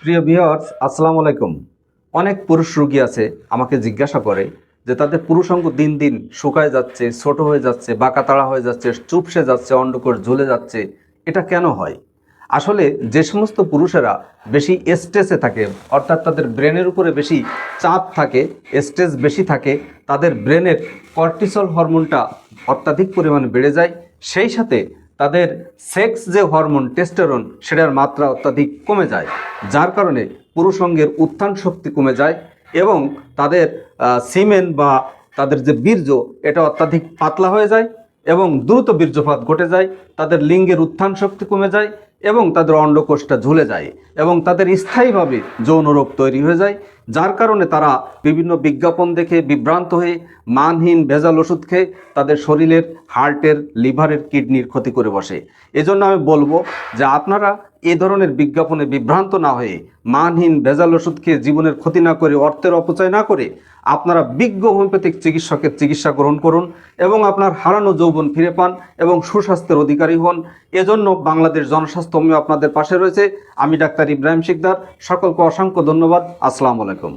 প্রিয় ভিউয়ার্স, আসসালামু আলাইকুম। অনেক পুরুষ রোগী আছে আমাকে জিজ্ঞাসা করে যে তাদের পুরুষাঙ্গ দিন দিন শুকায় যাচ্ছে, ছোট হয়ে যাচ্ছে, বাঁকাতাড়া হয়ে যাচ্ছে, চুপসে যাচ্ছে, অন্ডকোষ ঝুলে যাচ্ছে। এটা কেন হয়? আসলে যে সমস্ত পুরুষেরা বেশি স্ট্রেসে থাকে, অর্থাৎ তাদের ব্রেনের উপরে বেশি চাপ থাকে, স্ট্রেস বেশি থাকে, তাদের ব্রেনের কর্টিসল হরমোনটা অত্যাধিক পরিমাণে বেড়ে যায়। সেই সাথে তাদের সেক্স যে হরমোন টেস্টোস্টেরন সেটার মাত্রা অত্যাধিক কমে যায়, যার কারণে পুরুষাঙ্গের উত্থান শক্তি কমে যায় এবং তাদের সিমেন বা তাদের যে বীর্য এটা অত্যাধিক পাতলা হয়ে যায় এবং দ্রুত বীর্যপাত ঘটে যায়। তাদের লিঙ্গের উত্থান শক্তি কমে যায় এবং তাদের অন্ডকোষটা ঝুলে যায় এবং তাদের স্থায়ীভাবে যৌন রোগ তৈরি হয়ে যায়, যার কারণে তারা বিভিন্ন বিজ্ঞাপন দেখে বিভ্রান্ত হয়ে মানহীন ভেজাল ওষুধ খেয়ে তাদের শরীরের হার্টের, লিভারের, কিডনির ক্ষতি করে বসে। এজন্য আমি বলবো যে আপনারা এ ধরনের বিজ্ঞাপনে বিভ্রান্ত না হয়ে মানহীন ভেজাল ওষুধ খেয়ে জীবনের ক্ষতি না করে, অর্থের অপচয় না করে আপনারা বিজ্ঞ হোমিওপ্যাথিক চিকিৎসকের চিকিৎসা গ্রহণ করুন এবং আপনার হারানো যৌবন ফিরে পান এবং সুস্বাস্থ্যের অধিকারী হন। এজন্য বাংলাদেশ জনস্বাস্থ্য হোমিও আপনাদের পাশে রয়েছে। আমি ডাক্তার ইব্রাহিম শিকদার। সকলকে অসংখ্য ধন্যবাদ। আসসালামু আলাইকুম।